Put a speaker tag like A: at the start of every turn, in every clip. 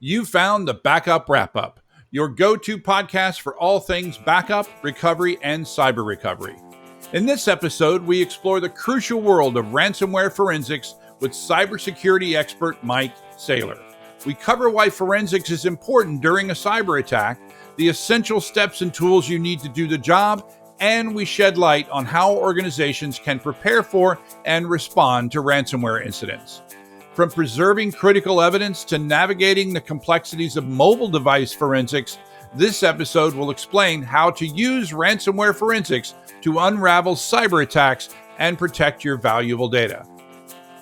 A: You found the Backup Wrap-Up, your go-to podcast for all things backup, recovery, and cyber recovery. In this episode, we explore the crucial world of ransomware forensics with cybersecurity expert Mike Saylor. We cover why forensics is important during a cyber attack, the essential steps and tools you need to do the job, and we shed light on how organizations can prepare for and respond to ransomware incidents. From preserving critical evidence to navigating the complexities of mobile device forensics, this episode will explain how to use ransomware forensics to unravel cyber attacks and protect your valuable data.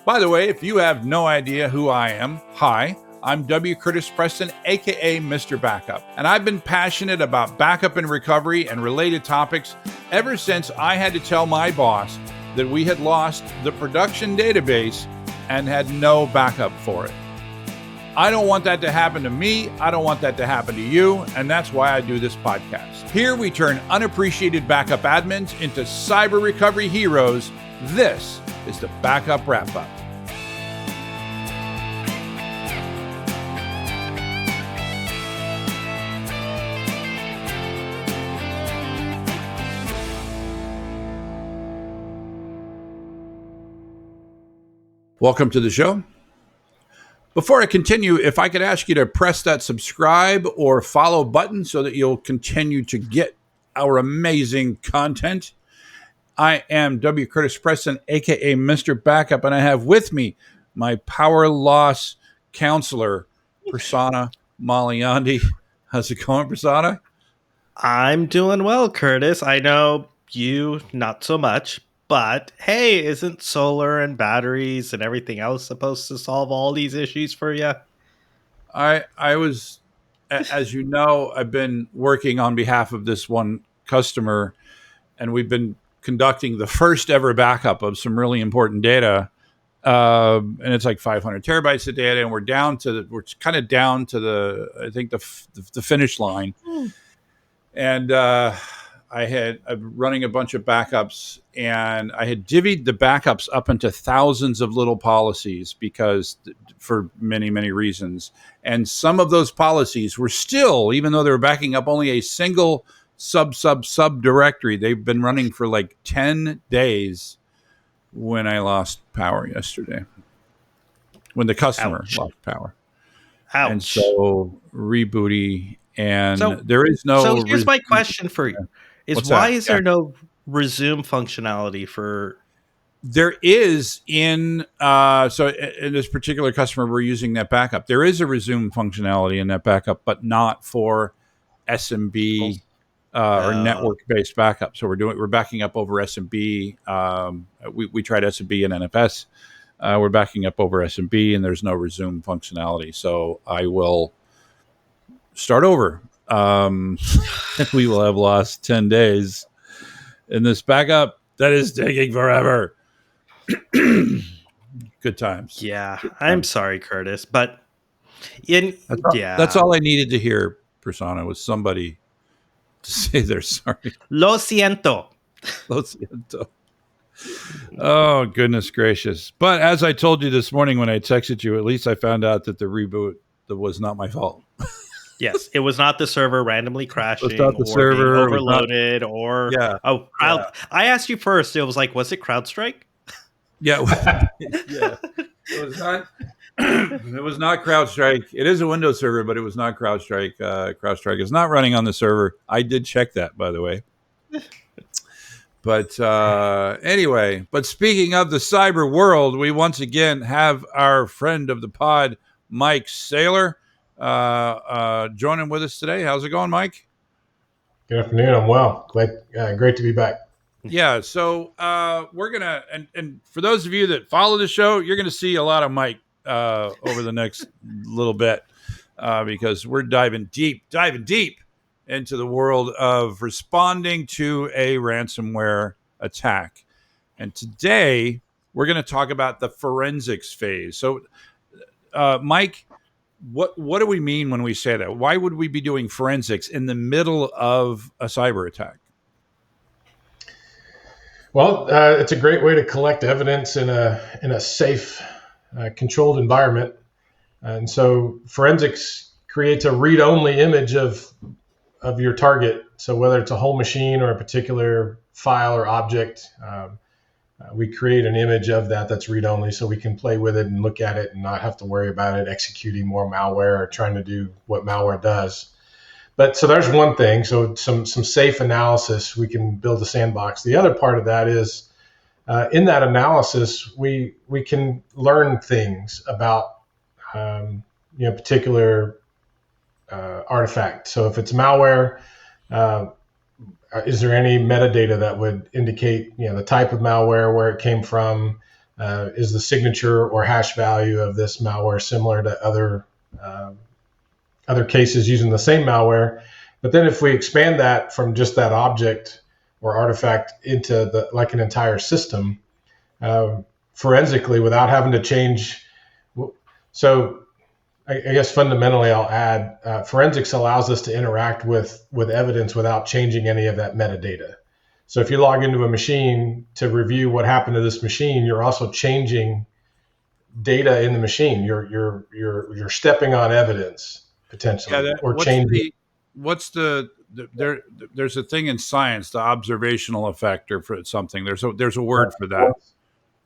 A: By the way, if you have no idea who I am, hi, I'm W. Curtis Preston, aka Mr. Backup, and I've been passionate about backup and recovery and related topics ever since I had to tell my boss that we had lost the production database and had no backup for it. I don't want that to happen to me. I don't want that to happen to you. And that's why I do this podcast. Here we turn unappreciated backup admins into cyber recovery heroes. This is the Backup Wrap-Up. Welcome to the show. Before I continue, if I could ask you to press that subscribe or follow button so that you'll continue to get our amazing content. I am W. Curtis Preston, aka Mr. Backup, and I have with me my power loss counselor, Prasanna Malaiyandi. How's it going, Prasanna?
B: I'm doing well, Curtis. I know you not so much. But hey, isn't solar and batteries and everything else supposed to solve all these issues for you?
A: I was, as you know, I've been working on behalf of this one customer, and we've been conducting the first ever backup of some really important data. And it's like 500 terabytes of data, and we're kind of down to I think the finish line. And I'm running a bunch of backups, and I had divvied the backups up into thousands of little policies because for many, many reasons. And some of those policies were still, even though they were backing up only a single sub directory, they've been running for like 10 days when I lost power yesterday, when the customer lost power.
B: Ouch.
A: And so rebooty, and there is no...
B: So here's my question for you. Is there no resume functionality for?
A: There is in this particular customer, we're using that backup. There is a resume functionality in that backup, but not for SMB or network-based backup. So we're backing up over SMB. We tried SMB and NFS. We're backing up over SMB, and there's no resume functionality. So I will start over. We will have lost 10 days in this backup that is taking forever. Good times.
B: Yeah, I'm sorry, Curtis, but
A: that's all I needed to hear, Prasanna, was somebody to say they're sorry.
B: Lo siento.
A: Lo siento. Oh, goodness gracious. But as I told you this morning when I texted you, at least I found out that the reboot was not my fault.
B: Yes, it was not the server randomly crashing
A: or server
B: being overloaded I asked you first. It was like, was it CrowdStrike?
A: Yeah. Yeah. It was not. It was not CrowdStrike. It is a Windows server, but it was not CrowdStrike. CrowdStrike is not running on the server. I did check that, by the way. But anyway, but speaking of the cyber world, we once again have our friend of the pod, Mike Saylor, joining with us today. How's it going, Mike?
C: Good afternoon. I'm well. Great to be back.
A: Yeah. So we're gonna and for those of you that follow the show, you're gonna see a lot of Mike over the next little bit because we're diving deep into the world of responding to a ransomware attack. And today we're going to talk about the forensics phase. So, Mike, what do we mean when we say that? Why would we be doing forensics in the middle of a cyber attack?
C: Well, it's a great way to collect evidence in a safe, controlled environment. And so forensics creates a read-only image of your target. So whether it's a whole machine or a particular file or object, we create an image of that's read-only, so we can play with it and look at it and not have to worry about it executing more malware or trying to do what malware does. But so there's one thing. So some safe analysis, we can build a sandbox. The other part of that is in that analysis, we can learn things about particular artifact. So if it's malware, is there any metadata that would indicate the type of malware, where it came from? Is the signature or hash value of this malware similar to other cases using the same malware? But then if we expand that from just that object or artifact into like an entire system, forensically, without having to change. So I guess fundamentally I'll add, forensics allows us to interact with evidence without changing any of that metadata. So if you log into a machine to review what happened to this machine, you're also changing data in the machine. You're stepping on evidence potentially, or changing.
A: There's a thing in science, the observational effect, or for something. There's a word for that.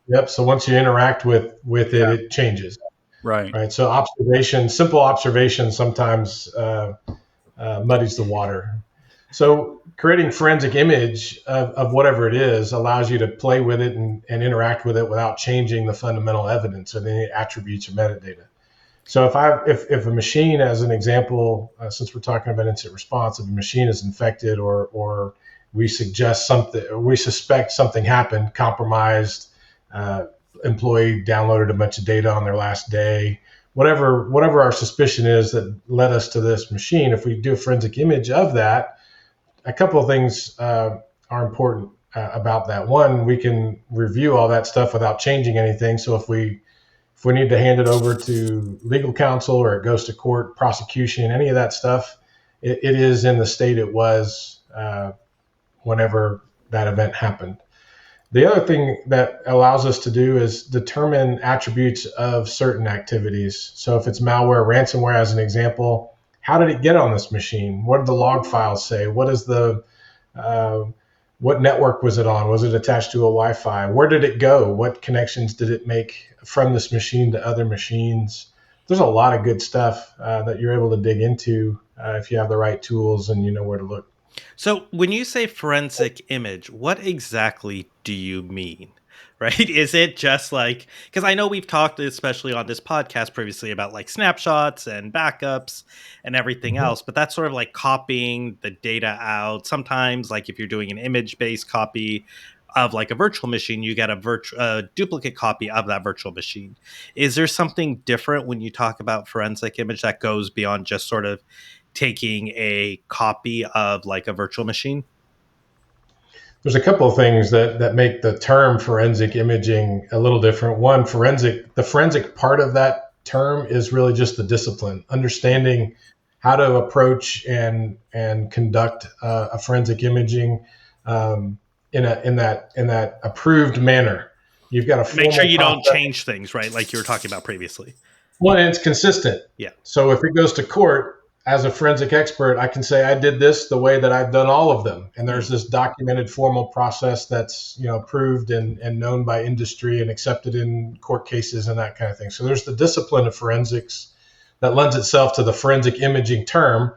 C: Yep. So once you interact with it, it changes. Right. So simple observation sometimes muddies the water. So creating forensic image of whatever it is allows you to play with it and interact with it without changing the fundamental evidence or the attributes or metadata. So if a machine, as an example, since we're talking about incident response, if a machine is infected or we suggest something, or we suspect something happened, compromised, employee downloaded a bunch of data on their last day, whatever our suspicion is that led us to this machine, if we do a forensic image of that, a couple of things are important about that. One, we can review all that stuff without changing anything. So if we need to hand it over to legal counsel or it goes to court, prosecution, any of that stuff, it is in the state it was whenever that event happened. The other thing that allows us to do is determine attributes of certain activities. So if it's malware, ransomware as an example, how did it get on this machine? What did the log files say? What network was it on? Was it attached to a Wi-Fi? Where did it go? What connections did it make from this machine to other machines? There's a lot of good stuff that you're able to dig into if you have the right tools and you know where to look.
B: So when you say forensic image, what exactly do you mean? Right? Is it just like, because I know we've talked, especially on this podcast previously, about like snapshots and backups and everything else, but that's sort of like copying the data out. Sometimes, like if you're doing an image-based copy of like a virtual machine, you get a duplicate copy of that virtual machine. Is there something different when you talk about forensic image that goes beyond just sort of taking a copy of like a virtual machine?
C: There's a couple of things that make the term forensic imaging a little different. One, the forensic part of that term is really just the discipline, understanding how to approach and conduct a forensic imaging in that approved manner. You've got to
B: make sure you don't change things, right? Like you were talking about previously.
C: Well, and it's consistent.
B: Yeah.
C: So if it goes to court, as a forensic expert, I can say I did this the way that I've done all of them. And there's this documented formal process that's approved and known by industry and accepted in court cases and that kind of thing. So there's the discipline of forensics that lends itself to the forensic imaging term.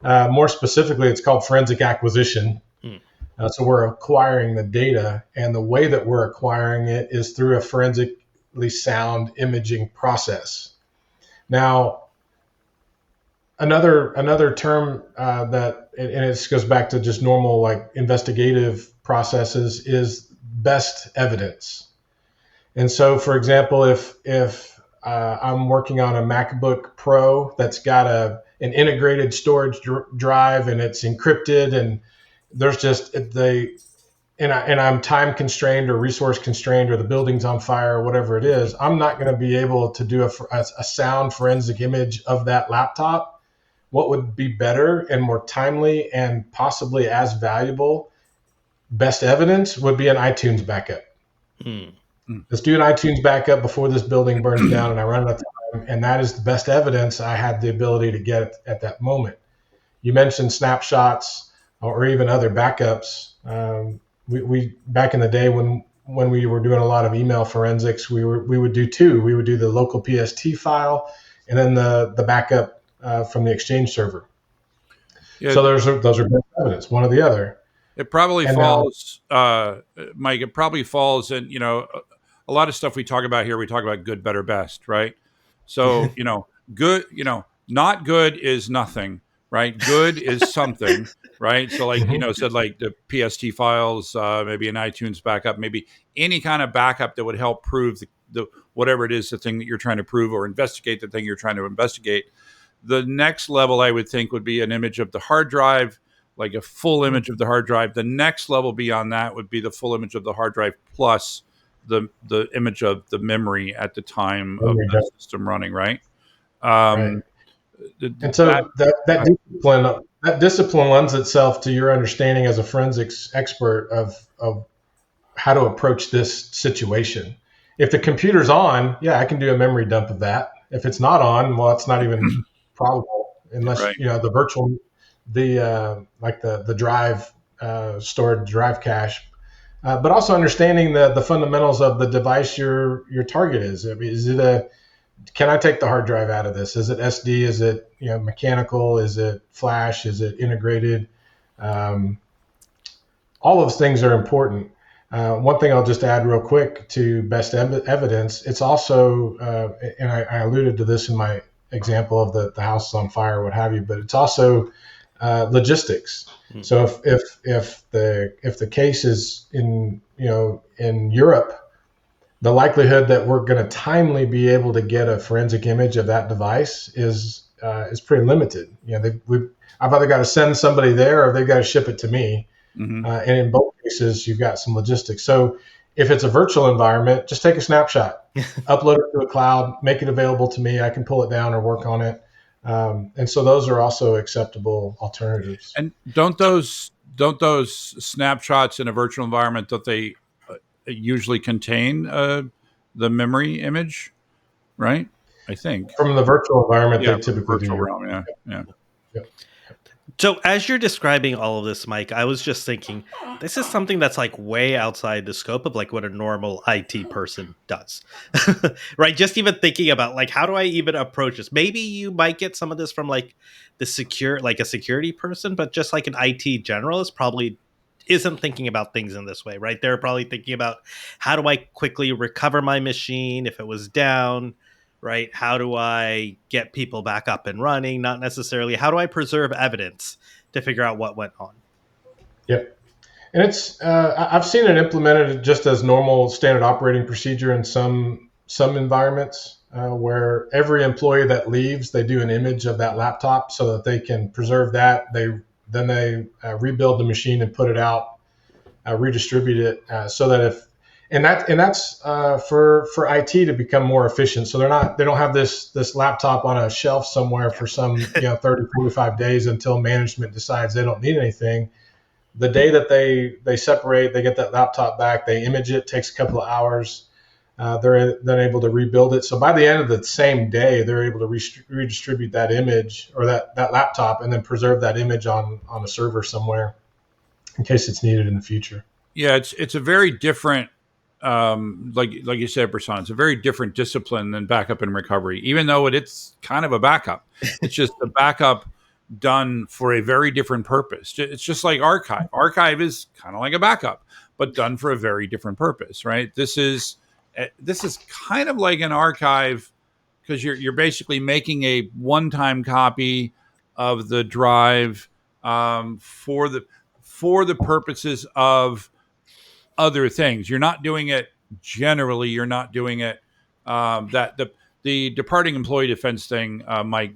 C: More specifically, it's called forensic acquisition. So we're acquiring the data, and the way that we're acquiring it is through a forensically sound imaging process. Now, Another term that, and it goes back to just normal like investigative processes, is best evidence. And so, for example, if I'm working on a MacBook Pro that's got an integrated storage drive and it's encrypted, and there's just and I'm time constrained or resource constrained, or the building's on fire or whatever it is, I'm not going to be able to do a sound forensic image of that laptop. What would be better and more timely and possibly as valuable best evidence would be an iTunes backup. Let's do an iTunes backup before this building burns down and I run out of time. and that is the best evidence I had the ability to get at that moment. You mentioned snapshots or even other backups. We back in the day when we were doing a lot of email forensics, we would do two. We would do the local PST file and then the backup from the Exchange server. Yeah. So those are best evidence, one or the other.
A: It probably falls, Mike. It probably falls in, a lot of stuff we talk about here. We talk about good, better, best, right? So good, not good is nothing, right? Good is something, right? So like said like the PST files, maybe an iTunes backup, maybe any kind of backup that would help prove the whatever it is, the thing that you're trying to prove or investigate the thing you're trying to investigate. The next level I would think would be an image of the hard drive, like a full image of the hard drive. The next level beyond that would be the full image of the hard drive plus the image of the memory at the time of the system running, right?
C: Right. And so that discipline lends itself to your understanding as a forensics expert of how to approach this situation. If the computer's on, I can do a memory dump of that. If it's not on, well, it's not even probable unless the virtual, the drive stored drive cache. But also understanding the fundamentals of the device your target is. I mean, can I take the hard drive out of this? Is it SD? Is it mechanical? Is it flash? Is it integrated? All those things are important. One thing I'll just add real quick to best evidence, it's also, and I alluded to this in my example of the house on fire, what have you, but it's also logistics. Mm-hmm. So if the case is in Europe, the likelihood that we're going to timely be able to get a forensic image of that device is pretty limited. I've either got to send somebody there or they've got to ship it to me. Mm-hmm. And in both cases, you've got some logistics. So if it's a virtual environment, just take a snapshot, upload it to a cloud, make it available to me. I can pull it down or work on it. And so those are also acceptable alternatives.
A: And don't those snapshots in a virtual environment, that they usually contain the memory image, right? I think
C: from the virtual environment, they typically do.
A: Realm, yeah.
B: So as you're describing all of this, Mike, I was just thinking, this is something that's like way outside the scope of like what a normal IT person does, right? Just even thinking about like, how do I even approach this? Maybe you might get some of this from like a security person, but just like an IT generalist probably isn't thinking about things in this way, right? They're probably thinking about, how do I quickly recover my machine if it was down? Right? How do I get people back up and running? Not necessarily, how do I preserve evidence to figure out what went on?
C: Yep. And it's, I've seen it implemented just as normal standard operating procedure in some environments where every employee that leaves, they do an image of that laptop so that they can preserve that. Then they rebuild the machine and put it out, redistribute it so that that's for IT to become more efficient. So they don't have this laptop on a shelf somewhere for some 30, 45 days until management decides they don't need anything. The day that they separate, they get that laptop back, they image it, takes a couple of hours. They're then able to rebuild it. So by the end of the same day, they're able to redistribute that image or that laptop and then preserve that image on a server somewhere in case it's needed in the future.
A: Yeah, it's a very different, like you said, Prasan, it's a very different discipline than backup and recovery, even though it's kind of a backup. It's just a backup done for a very different purpose. It's just like archive. Archive is kind of like a backup, but done for a very different purpose, right? This is kind of like an archive because you're basically making a one-time copy of the drive for the purposes of other things. You're not doing it generally. You're not doing it the departing employee defense thing, Mike,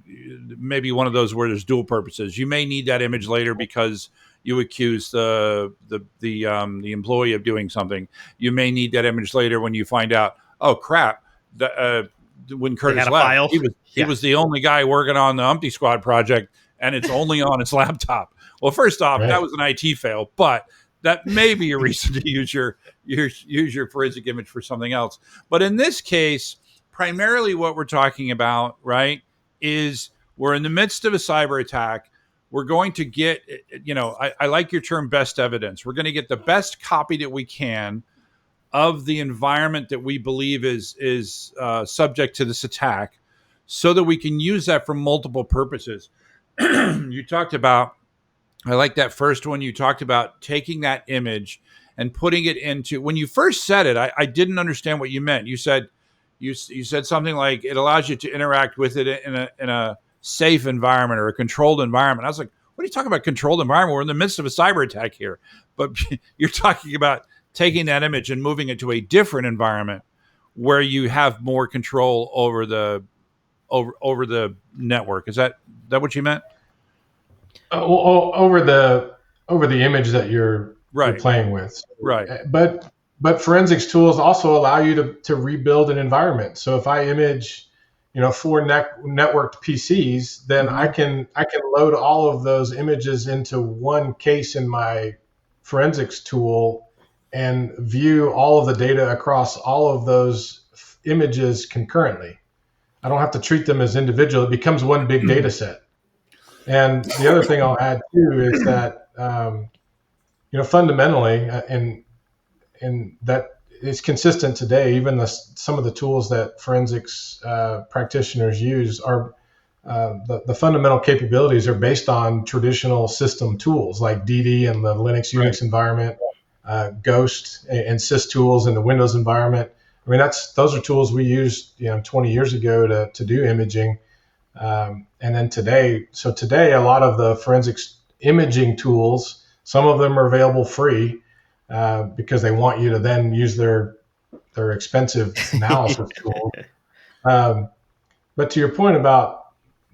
A: maybe one of those where there's dual purposes. You may need that image later because you accuse the employee of doing something. You may need that image later when you find out, oh crap, when Curtis left, he was the only guy working on the Umpty Squad project, and it's only on his laptop. Well, first off, that was an IT fail, but that may be a reason to use your forensic image for something else. But in this case, primarily what we're talking about, right, is we're in the midst of a cyber attack. We're going to get, I like your term best evidence. We're going to get the best copy that we can of the environment that we believe is subject to this attack, so that we can use that for multiple purposes. You talked about, I like that first one. You talked about taking that image and putting it into, when you first said it, I didn't understand what you meant. You said something like it allows you to interact with it in a safe environment or a controlled environment. I was like, what are you talking about, controlled environment? We're in the midst of a cyber attack here. But you're talking about taking that image and moving it to a different environment where you have more control over the network. Is that what you meant?
C: Over the image that you're playing with.
A: Right.
C: But forensics tools also allow you to rebuild an environment. So if I image, 4 networked PCs, then I can load all of those images into one case in my forensics tool and view all of the data across all of those images concurrently. I don't have to treat them as individual. It becomes one big data set. And the other thing I'll add too is that, fundamentally, and that is consistent today. Even some of the tools that forensics practitioners use are the fundamental capabilities are based on traditional system tools like DD and the Linux Unix environment, Ghost and sys tools in the Windows environment. I mean, those are tools we used 20 years ago to do imaging. And then today, a lot of the forensics imaging tools, some of them are available free because they want you to then use their expensive analysis tool. But to your point about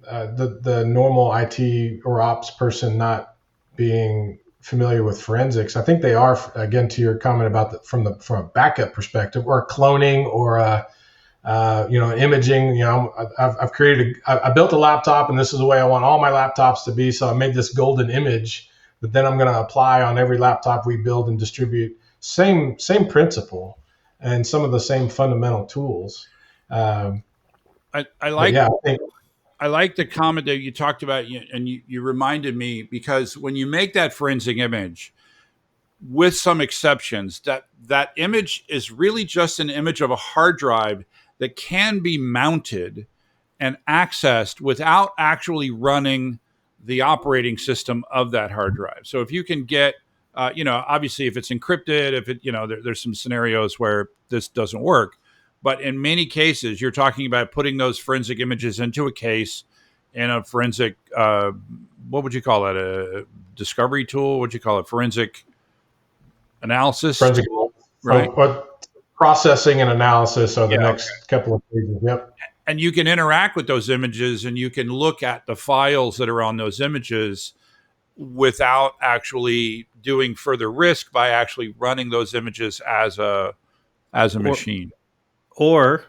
C: the normal IT or ops person not being familiar with forensics, I think they are, again, to your comment about from a backup perspective or cloning or imaging. I built a laptop and this is the way I want all my laptops to be. So I made this golden image that then I'm going to apply on every laptop we build and distribute. Same principle and some of the same fundamental tools.
A: I like the comment that you talked about, and you reminded me, because when you make that forensic image, with some exceptions, that image is really just an image of a hard drive that can be mounted and accessed without actually running the operating system of that hard drive. So if you can get, obviously if it's encrypted, if it, there's some scenarios where this doesn't work. But in many cases, you're talking about putting those forensic images into a case in a forensic, what would you call it? A discovery tool? What would you call it? Forensic analysis?
C: Forensic,
A: right?
C: Processing and analysis are the next couple of pages. Yep.
A: And you can interact with those images and you can look at the files that are on those images without actually doing further risk by actually running those images as a machine.
B: Or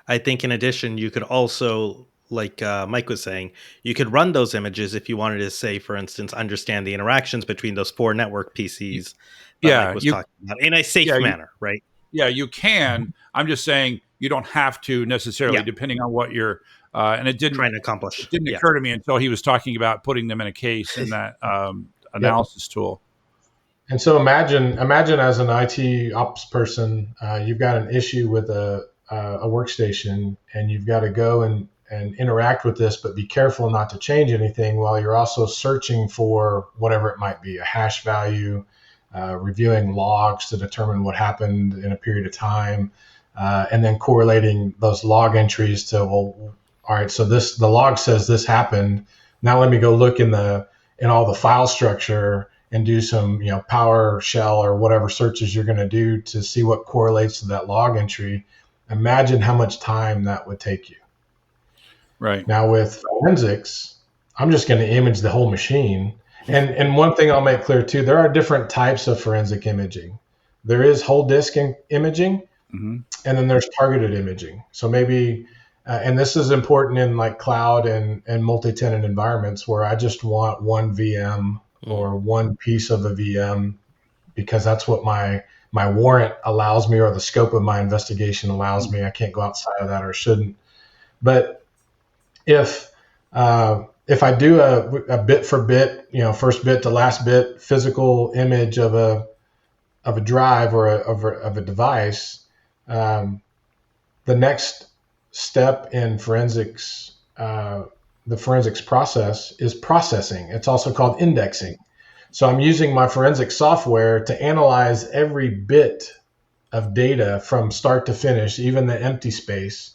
B: I think in addition, you could also, like Mike was saying, you could run those images if you wanted to, say, for instance, understand the interactions between those 4 network PCs that Mike was talking about in a safe manner, right?
A: Yeah, you can. I'm just saying you don't have to necessarily, depending on what you're, and it didn't
B: trying to accomplish.
A: It didn't occur to me until he was talking about putting them in a case in that analysis tool. And
C: so imagine as an IT ops person, you've got an issue with a workstation and you've got to go and interact with this, but be careful not to change anything while you're also searching for whatever it might be, a hash value, reviewing logs to determine what happened in a period of time, and then correlating those log entries to, well, all right, so the log says this happened. Now let me go look in all the file structure and do some, PowerShell or whatever searches you're going to do to see what correlates to that log entry. Imagine how much time that would take you.
A: Right.
C: Now with forensics, I'm just going to image the whole machine. And one thing I'll make clear too, there are different types of forensic imaging. There is whole disk imaging, and then there's targeted imaging. So maybe, and this is important in like cloud and multi-tenant environments where I just want one VM or one piece of the VM because that's what my my warrant allows me, or the scope of my investigation allows me. I can't go outside of that, or shouldn't. But if I do a bit for bit, first bit to last bit physical image of a drive or of a device, the next step in forensics, the forensics process, is processing. It's also called indexing. So I'm using my forensic software to analyze every bit of data from start to finish, even the empty space,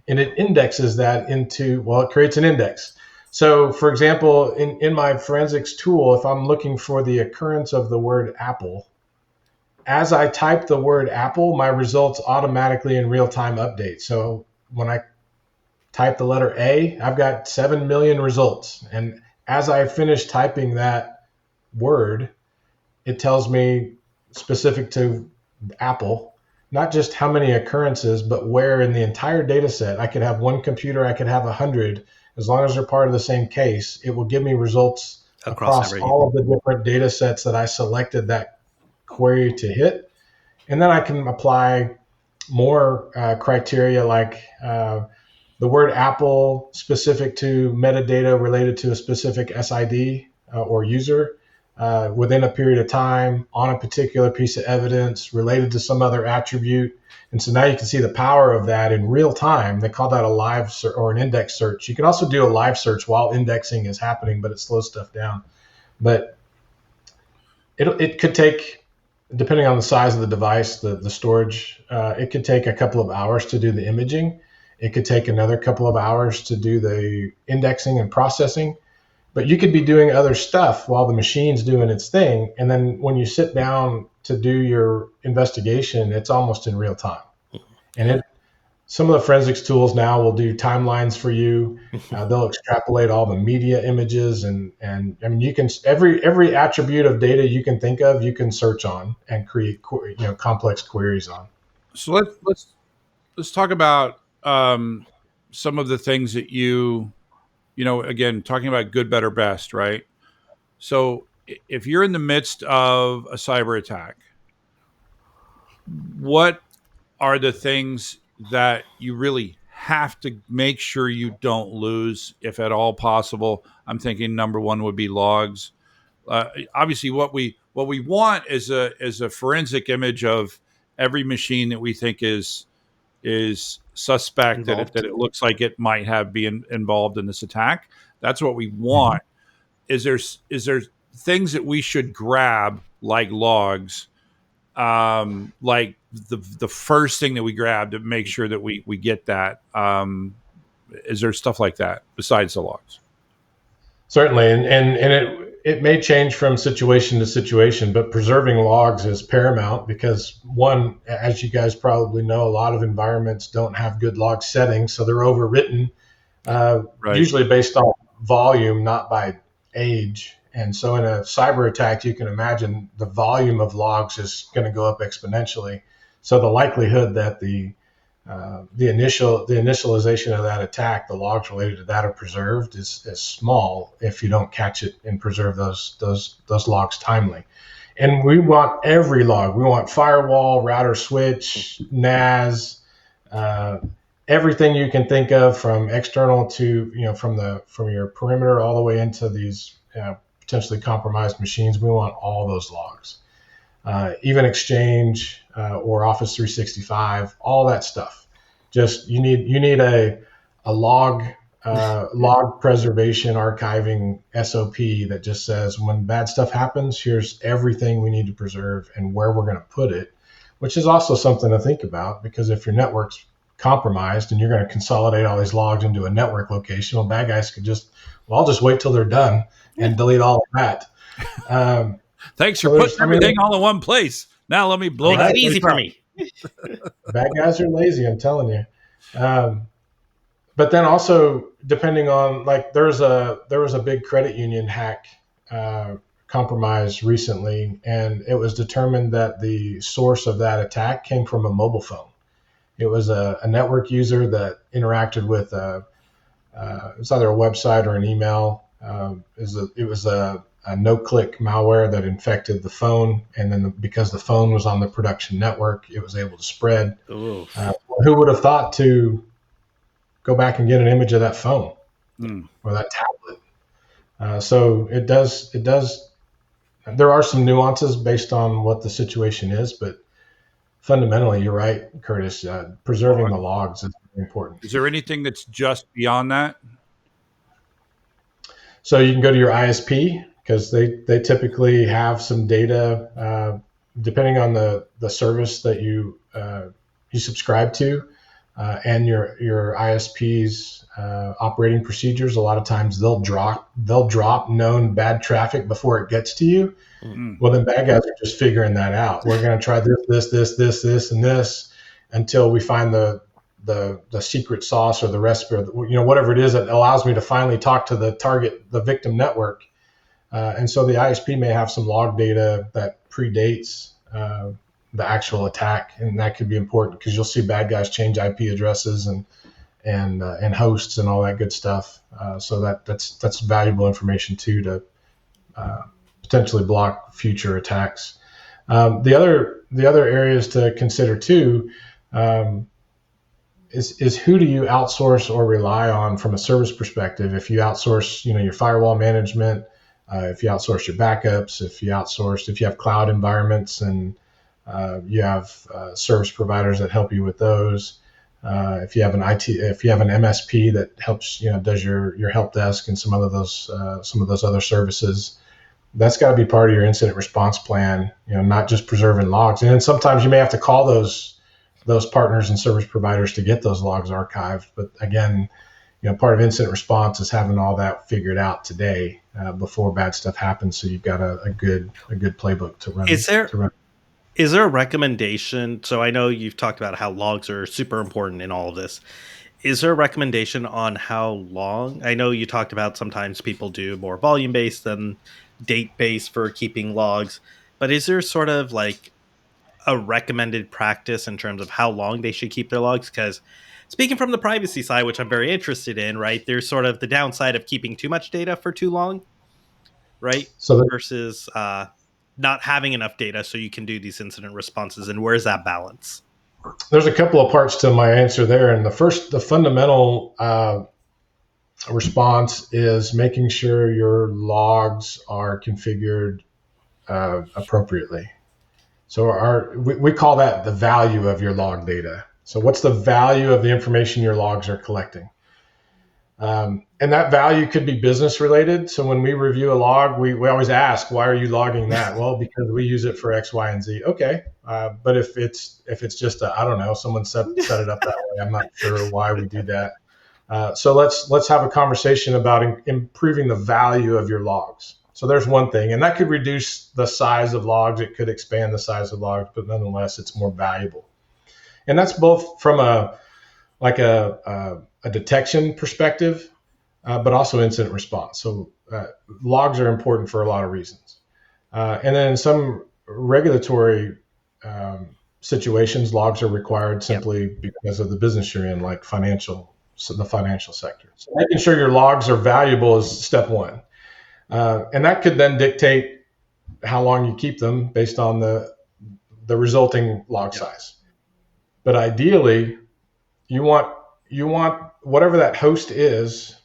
C: and it indexes that it creates an index. So for example, in my forensics tool, if I'm looking for the occurrence of the word apple, as I type the word apple, my results automatically in real time update. So when I type the letter A, I've got 7 million results. And as I finish typing that word, it tells me specific to Apple, not just how many occurrences, but where in the entire data set. I could have one computer, I could have 100. As long as they're part of the same case, it will give me results across all of the different data sets that I selected that query to hit. And then I can apply more criteria like the word Apple specific to metadata related to a specific SID or user within a period of time on a particular piece of evidence related to some other attribute. And so now you can see the power of that in real time. They call that a live or an index search. You can also do a live search while indexing is happening, but it slows stuff down. But it could take, depending on the size of the device, the storage, it could take a couple of hours to do the imaging. It could take another couple of hours to do the indexing and processing. But you could be doing other stuff while the machine's doing its thing. And then when you sit down to do your investigation, it's almost in real time. And some of the forensics tools now will do timelines for you. They'll extrapolate all the media images, and I mean, you can every attribute of data you can think of, you can search on and create complex queries on.
A: So let's talk about some of the things that again, talking about good, better, best, right? So if you're in the midst of a cyber attack, what are the things that you really have to make sure you don't lose, if at all possible? I'm thinking number one would be logs. Obviously, what we want is a forensic image of every machine that we think is suspect, that it looks like it might have been involved in this attack. That's what we want. Mm-hmm. Is there things that we should grab, like logs, like the first thing that we grab to make sure that we get that? Is there stuff like that besides the logs?
C: Certainly, and it may change from situation to situation, but preserving logs is paramount because, one, as you guys probably know, a lot of environments don't have good log settings, so they're overwritten, usually based on volume, not by age. And so in a cyber attack, you can imagine the volume of logs is going to go up exponentially. So the likelihood that the initialization of that attack, the logs related to that, are preserved is small if you don't catch it and preserve those logs timely. And we want every log. We want firewall, router, switch, NAS, everything you can think of, from external to from your perimeter all the way into these potentially compromised machines. We want all those logs, even Exchange or Office 365, all that stuff. Just you need a log preservation archiving SOP that just says, when bad stuff happens, here's everything we need to preserve and where we're going to put it, which is also something to think about, because if your network's compromised and you're going to consolidate all these logs into a network location, well, bad guys could I'll just wait till they're done and delete all of that.
A: Thanks for putting everything all in one place. Now let me blow
B: that easy for me.
C: Bad guys are lazy, I'm telling you. But then also, depending on, like, there was a big credit union hack compromise recently, and it was determined that the source of that attack came from a mobile phone. It was a network user that interacted with it's either a website or an email. It was no-click malware that infected the phone, and then because the phone was on the production network, it was able to spread. Who would have thought to go back and get an image of that phone or that tablet? So it does. There are some nuances based on what the situation is, but fundamentally, you're right, Curtis. Preserving the logs is very important.
A: Is there anything that's just beyond that?
C: So you can go to your ISP, because they typically have some data, depending on the service that you subscribe to, and your ISP's operating procedures. A lot of times they'll drop known bad traffic before it gets to you. Well, then bad guys are just figuring that out. We're going to try this, and this until we find the secret sauce or the recipe, or whatever it is that allows me to finally talk to the victim network. And so the ISP may have some log data that predates the actual attack, and that could be important because you'll see bad guys change IP addresses and hosts and all that good stuff. So that's valuable information too to potentially block future attacks. The other areas to consider too is who do you outsource or rely on from a service perspective? If you outsource, your firewall management, if you outsource your backups, if you have cloud environments, and you have service providers that help you with those. If you have an MSP that helps, does your help desk and some of those other services, that's got to be part of your incident response plan. Not just preserving logs. And then sometimes you may have to call those partners and service providers to get those logs archived. But again, part of incident response is having all that figured out today before bad stuff happens. So you've got a good playbook to run.
B: Is there a recommendation? So I know you've talked about how logs are super important in all of this. Is there a recommendation on how long? I know you talked about sometimes people do more volume-based than date-based for keeping logs, but is there sort of like a recommended practice in terms of how long they should keep their logs? Because speaking from the privacy side, which I'm very interested in, right, there's sort of the downside of keeping too much data for too long, right? Versus not having enough data so you can do these incident responses. And where's that balance?
C: There's a couple of parts to my answer there. And the fundamental response is making sure your logs are configured appropriately. So we call that the value of your log data. So what's the value of the information your logs are collecting? And that value could be business related. So when we review a log, we always ask, why are you logging that? Well, because we use it for X, Y, and Z. Okay. But if it's just I don't know, someone set it up that way, I'm not sure why we do that. So let's have a conversation about improving the value of your logs. So there's one thing, and that could reduce the size of logs. It could expand the size of logs, but nonetheless, it's more valuable. And that's both from a detection perspective, but also incident response. So logs are important for a lot of reasons. And then in some regulatory situations, logs are required simply because of the business you're in, like the financial sector. So making sure your logs are valuable is step one. And that could then dictate how long you keep them based on the resulting log size. But ideally, you want whatever that host is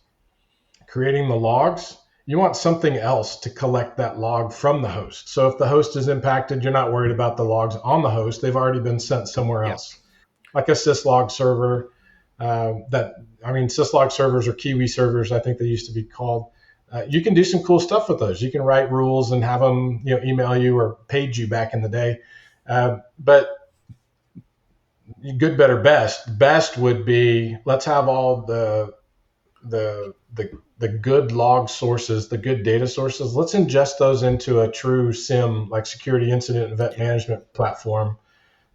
C: creating the logs, you want something else to collect that log from the host. So if the host is impacted, you're not worried about the logs on the host. They've already been sent somewhere else. Like a syslog server. Syslog servers or Kiwi servers, I think they used to be called. You can do some cool stuff with those. You can write rules and have them, email you or page you back in the day. But good, better, best. Best would be, let's have all the good log sources, the good data sources. Let's ingest those into a true SIEM, like security incident event management platform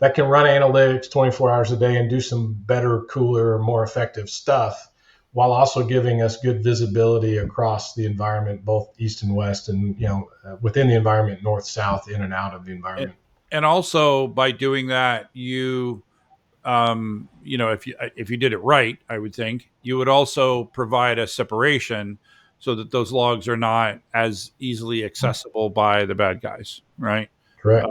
C: that can run analytics 24 hours a day and do some better, cooler, more effective stuff, while also giving us good visibility across the environment, both east and west, and within the environment, north, south, in and out of the environment.
A: And also by doing that, you if you did it right, I would think you would also provide a separation so that those logs are not as easily accessible by the bad guys, right?
C: Correct.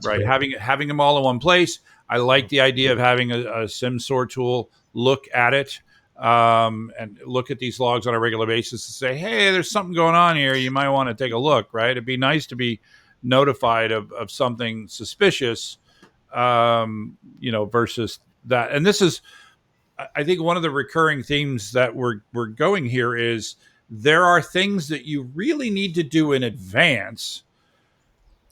A: Right. Having them all in one place. I like the idea of having a SIM-SOAR tool look at it and look at these logs on a regular basis and say, hey, there's something going on here. You might want to take a look, right? It'd be nice to be notified of something suspicious, versus that. And this is, I think, one of the recurring themes that we're going here is there are things that you really need to do in advance,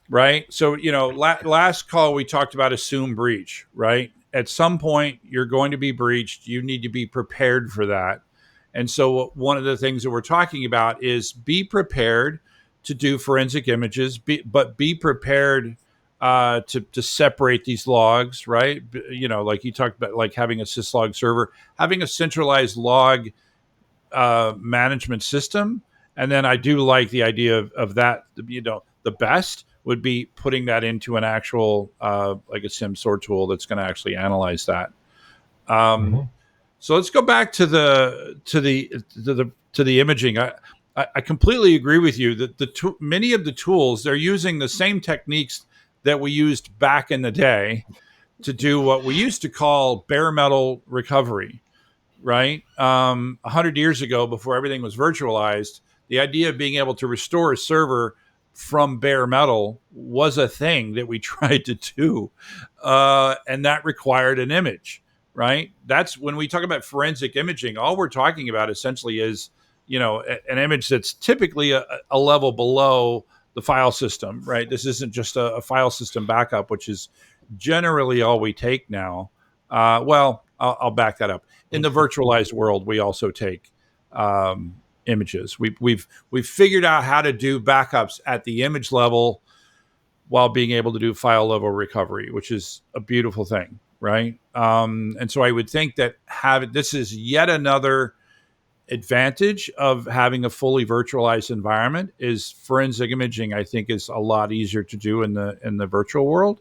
A: right? So, last call we talked about assume breach, right? At some point you're going to be breached. You need to be prepared for that. And so one of the things that we're talking about is be prepared to do forensic images, but be prepared to separate these logs, right? Like you talked about, like having a syslog server, having a centralized log management system. And then I do like the idea of that, the best would be putting that into an actual, like a SIM-SOAR tool that's going to actually analyze that. So let's go back to the imaging. I completely agree with you that many of the tools, they're using the same techniques that we used back in the day to do what we used to call bare metal recovery, right? 100 years ago, before everything was virtualized, the idea of being able to restore a server from bare metal was a thing that we tried to do. And that required an image, right? That's when we talk about forensic imaging, all we're talking about essentially is, an image that's typically a level below the file system, right? This isn't just a file system backup, which is generally all we take now. I'll back that up. In the virtualized world, we also take images. We've figured out how to do backups at the image level while being able to do file level recovery, which is a beautiful thing, right? And so I would think that this is yet another advantage of having a fully virtualized environment. Is forensic imaging, I think, is a lot easier to do in the virtual world.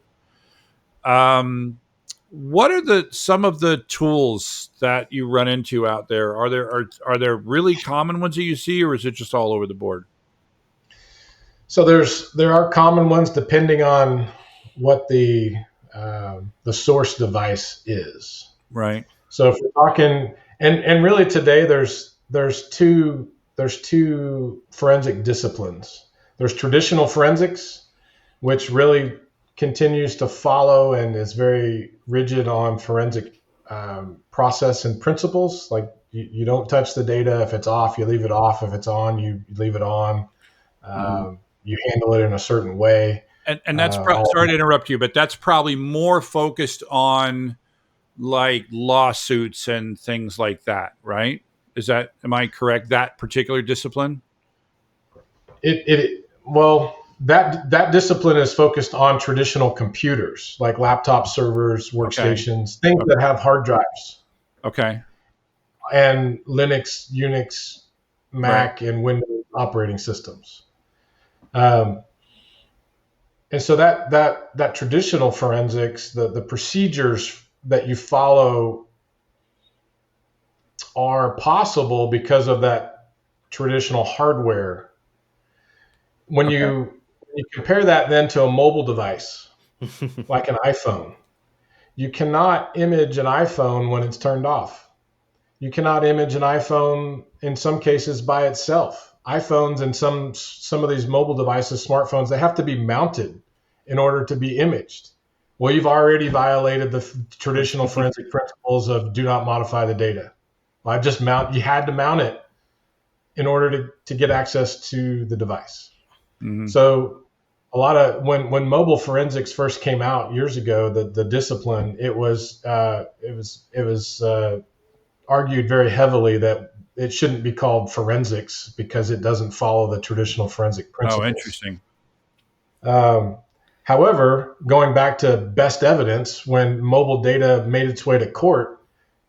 A: What are some of the tools that you run into out there? Are there really common ones that you see, or is it just all over the board?
C: So there are common ones depending on what the source device is.
A: Right.
C: So if we're talking, and really today there's two forensic disciplines. There's traditional forensics, which really continues to follow and is very rigid on forensic process and principles. Like you don't touch the data. If it's off, you leave it off. If it's on, you leave it on. You handle it in a certain way.
A: And that's sorry to interrupt you, but that's probably more focused on like lawsuits and things like that, right? Am I correct? That particular discipline?
C: That discipline is focused on traditional computers, like laptop servers, workstations, things that have hard drives.
A: Okay.
C: And Linux, Unix, Mac, and Windows operating systems. And so that traditional forensics, the procedures that you follow are possible because of that traditional hardware. When you compare that then to a mobile device, like an iPhone, you cannot image an iPhone when it's turned off. You cannot image an iPhone in some cases by itself. iPhones and some of these mobile devices, smartphones, they have to be mounted in order to be imaged. Well, you've already violated the traditional forensic principles of do not modify the data. Well, you had to mount it in order to get access to the device. Mm-hmm. So a lot of when mobile forensics first came out years ago, the discipline, it was argued very heavily that it shouldn't be called forensics because it doesn't follow the traditional forensic principles.
A: Oh, interesting.
C: However, going back to best evidence, when mobile data made its way to court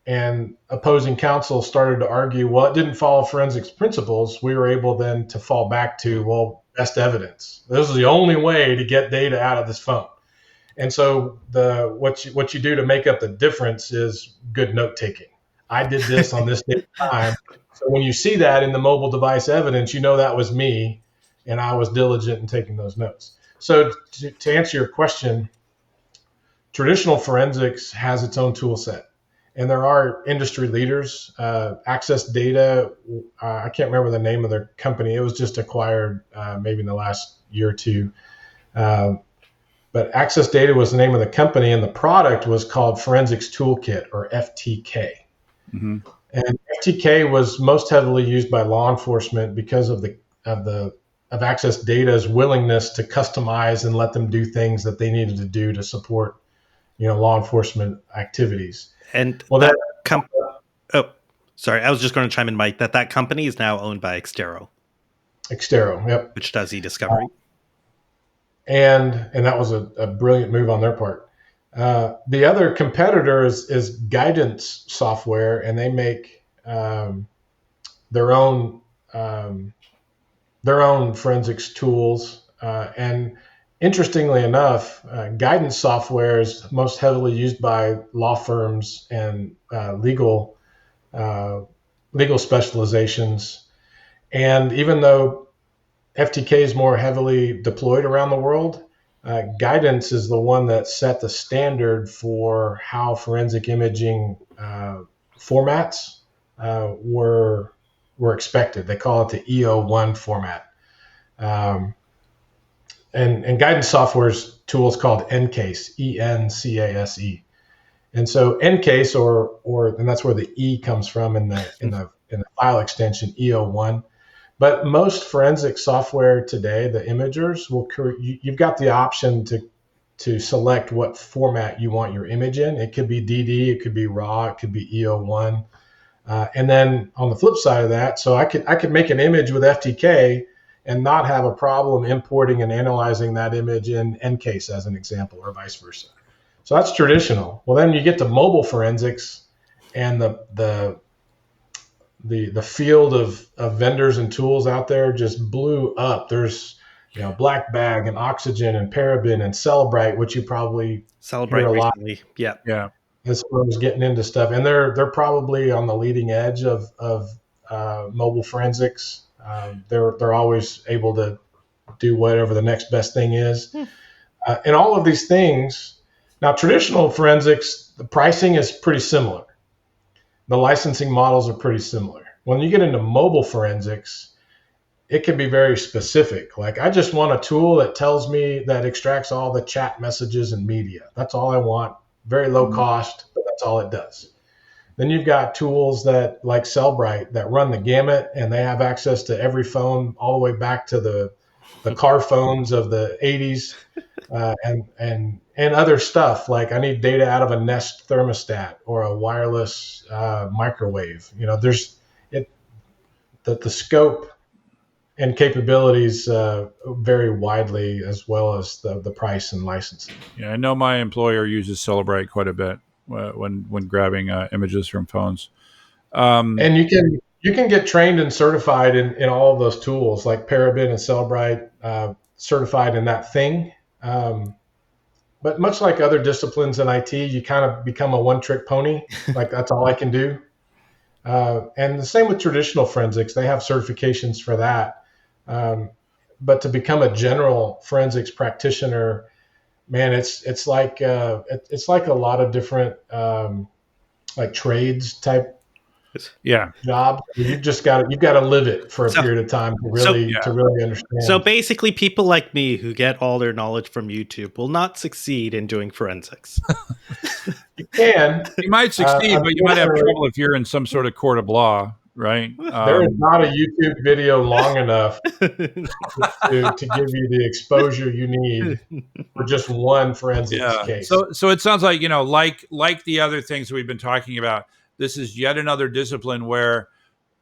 C: and opposing counsel started to argue, well, it didn't follow forensics principles, we were able then to fall back to, well, best evidence. This is the only way to get data out of this phone. And so what you do to make up the difference is good note taking. I did this on this date time. So when you see that in the mobile device evidence, you know that was me, and I was diligent in taking those notes. So to answer your question, traditional forensics has its own tool set. And there are industry leaders. Access Data, I can't remember the name of their company. It was just acquired maybe in the last year or two. But Access Data was the name of the company, and the product was called Forensics Toolkit, or FTK. Mm-hmm. And FTK was most heavily used by law enforcement because of Access Data's willingness to customize and let them do things that they needed to do to support, law enforcement activities.
B: And sorry, I was just going to chime in, Mike, that company is now owned by Extero.
C: Extero, yep.
B: Which does e-discovery.
C: And that was a brilliant move on their part. The other competitor is Guidance Software, and they make their own forensics tools. And interestingly enough, Guidance Software is most heavily used by law firms and legal specializations. And even though FTK is more heavily deployed around the world, Guidance is the one that set the standard for how forensic imaging formats were expected. They call it the EO1 format. And Guidance Software's tool is called ENCASE, ENCASE. And so ENCASE, and that's where the E comes from in the file extension EO1. But most forensic software today, the imagers, you've got the option to select what format you want your image in. It could be DD, it could be RAW, it could be EO1. And then on the flip side of that, so I could make an image with FTK and not have a problem importing and analyzing that image in ENCASE as an example, or vice versa. So that's traditional. Well, then you get to mobile forensics, and the field of vendors and tools out there just blew up. There's Black Bag and Oxygen and Parabin and Cellebrite, which you probably hear a lot.
B: Yeah.
C: As far as getting into stuff, and they're probably on the leading edge of mobile forensics. They're always able to do whatever the next best thing is, and all of these things. Now, traditional forensics, the pricing is pretty similar. The licensing models are pretty similar. When you get into mobile forensics, it can be very specific. Like, I just want a tool that extracts all the chat messages and media. That's all I want. Very low cost, but that's all it does. Then you've got tools that, like Cellebrite, that run the gamut, and they have access to every phone all the way back to the car phones of the 80s, and other stuff. Like, I need data out of a Nest thermostat or a wireless microwave. The scope and capabilities vary widely, as well as the price and licensing.
A: Yeah, I know my employer uses Cellebrite quite a bit when grabbing images from phones.
C: And you can get trained and certified in all of those tools, like Parabin and Cellebrite, certified in that thing. But much like other disciplines in IT, you kind of become a one-trick pony. Like, that's all I can do. And the same with traditional forensics. They have certifications for that. But to become a general forensics practitioner, man, it's like a lot of different like trades type job. You've got to live it for a period of time to really understand.
B: So basically, people like me who get all their knowledge from YouTube will not succeed in doing forensics.
C: You
A: might succeed, but you might have trouble if you're in some sort of court of law, right?
C: There is not a YouTube video long enough to give you the exposure you need for just one forensics case.
A: So it sounds like, like the other things we've been talking about, this is yet another discipline where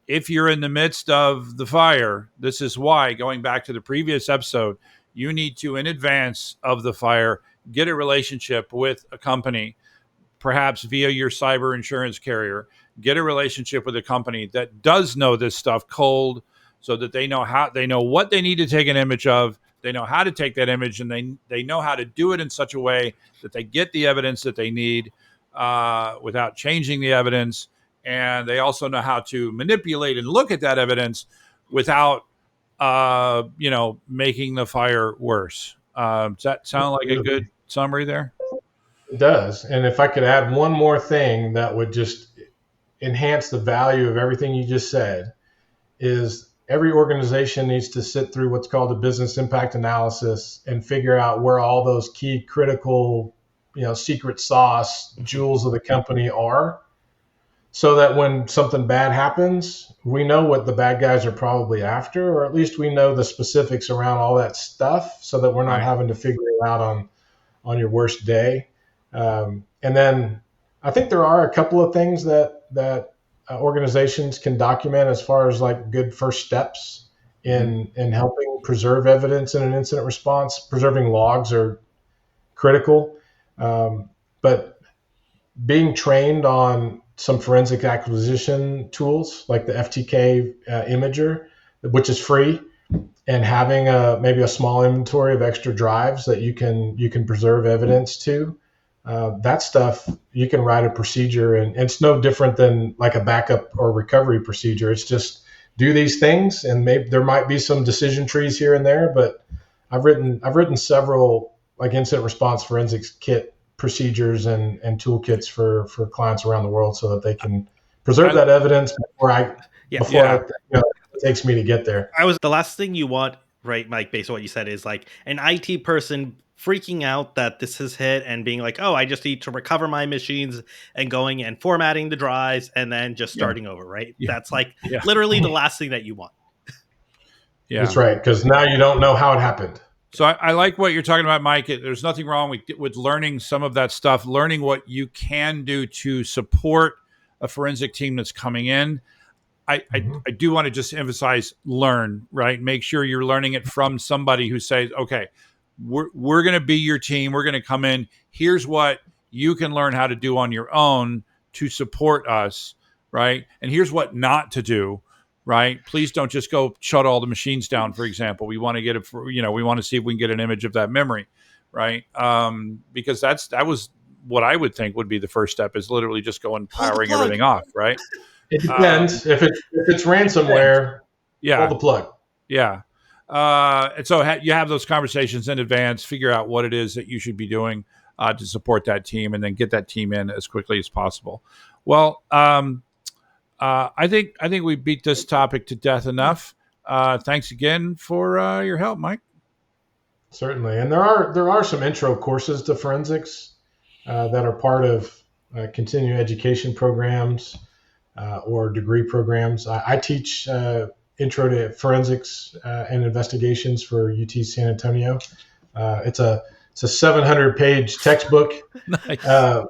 A: if you're in the midst of the fire, this is why, going back to the previous episode, you need to, in advance of the fire, get a relationship with a company, perhaps via your cyber insurance carrier. Get a relationship with a company that does know this stuff cold, so that they know what they need to take an image of, they know how to take that image, and they know how to do it in such a way that they get the evidence that they need without changing the evidence, and they also know how to manipulate and look at that evidence without, making the fire worse. Does that sound like a good summary there?
C: It does. And if I could add one more thing that would just enhance the value of everything you just said, is every organization needs to sit through what's called a business impact analysis and figure out where all those key critical, secret sauce jewels of the company are, so that when something bad happens, we know what the bad guys are probably after, or at least we know the specifics around all that stuff, so that we're not having to figure it out on your worst day. And then I think there are a couple of things that organizations can document as far as like good first steps in helping preserve evidence in an incident response. Preserving logs are critical, but being trained on some forensic acquisition tools like the FTK Imager, which is free, and having maybe a small inventory of extra drives that you can preserve evidence to. That stuff, you can write a procedure, and it's no different than like a backup or recovery procedure. It's just do these things, and maybe there might be some decision trees here and there, but I've written several like incident response forensics kit procedures and toolkits for clients around the world, so that they can preserve that evidence before it takes me to get there.
B: The last thing you want, right, Mike, based on what you said, is like an IT person freaking out that this has hit and being like, oh, I just need to recover my machines, and going and formatting the drives and then just starting over, right? Yeah. That's like literally the last thing that you want.
C: Yeah, that's right, because now you don't know how it happened.
A: So I like what you're talking about, Mike. There's nothing wrong with learning some of that stuff, learning what you can do to support a forensic team that's coming in. I do want to just emphasize learn, right? Make sure you're learning it from somebody who says, okay, we're going to be your team. We're going to come in. Here's what you can learn how to do on your own to support us, right? And here's what not to do, right? Please don't just go shut all the machines down, for example. We want to get we want to see if we can get an image of that memory, right? Because that was what I would think would be the first step, is literally just going powering everything off, right?
C: It depends. If it's ransomware, pull the plug.
A: Yeah. And so you have those conversations in advance, figure out what it is that you should be doing to support that team, and then get that team in as quickly as possible. Well, I think we beat this topic to death enough. Thanks again for your help, Mike.
C: Certainly, and there are some intro courses to forensics that are part of continuing education programs or degree programs. I teach Intro to Forensics and Investigations for UT San Antonio. It's a 700-page textbook. Nice.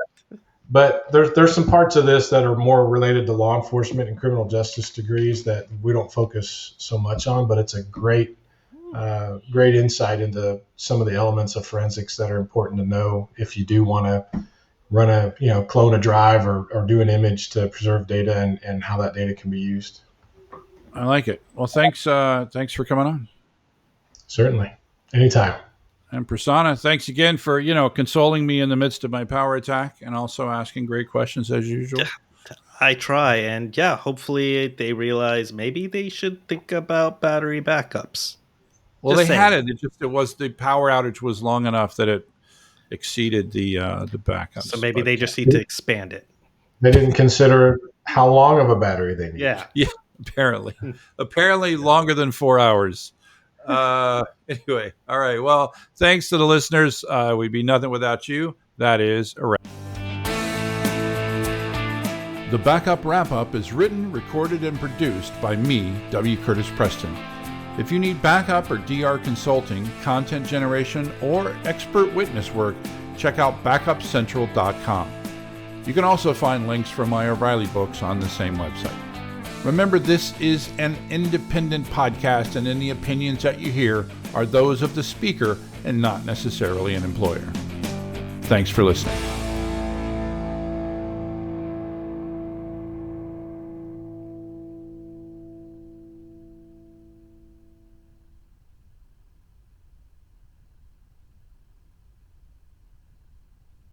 C: But there's some parts of this that are more related to law enforcement and criminal justice degrees that we don't focus so much on, but it's a great insight into some of the elements of forensics that are important to know if you do want to run clone a drive or do an image to preserve data and how that data can be used.
A: I like it. Well, thanks for coming on.
C: Certainly. Anytime.
A: And Prasanna, thanks again for, consoling me in the midst of my power attack, and also asking great questions as usual.
B: I try. And hopefully they realize maybe they should think about battery backups.
A: Well, they had it. It was the power outage was long enough that it exceeded the backups.
B: So maybe they just need to expand it.
C: They didn't consider how long of a battery they need.
A: Yeah. Apparently longer than 4 hours. Anyway, all right. Well, thanks to the listeners. We'd be nothing without you. That is a wrap. The Backup Wrap-Up is written, recorded, and produced by me, W. Curtis Preston. If you need backup or DR consulting, content generation, or expert witness work, check out backupcentral.com. You can also find links for my O'Reilly books on the same website. Remember, this is an independent podcast, and any opinions that you hear are those of the speaker and not necessarily an employer. Thanks for listening.